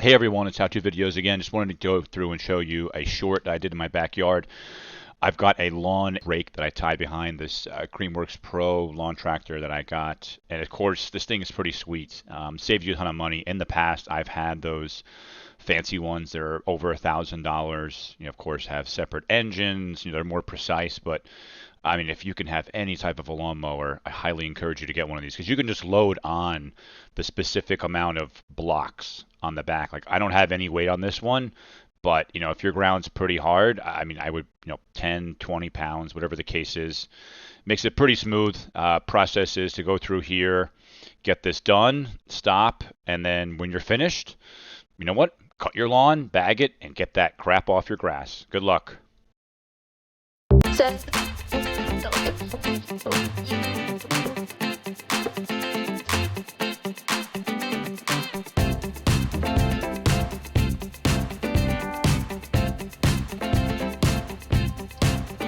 Hey everyone, it's How To Videos again. Just wanted to go through and show you a short that I did in my backyard. I've got a lawn rake that I tie behind this Creamworks Pro lawn tractor that I got. And of course, this thing is pretty sweet. Saves you a ton of money. In the past, I've had those fancy ones that are over $1,000. Of course, have separate engines. They're more precise, but I mean, if you can have any type of a lawnmower, I highly encourage you to get one of these because you can just load on the specific amount of blocks on the back. Like I don't have any weight on this one, but if your ground's pretty hard, I mean, I would, 10, 20 pounds, whatever the case is, makes it pretty smooth. Process is to go through here, get this done, stop, and then when you're finished, you know what? Cut your lawn, bag it, and get that crap off your grass. Good luck. Set.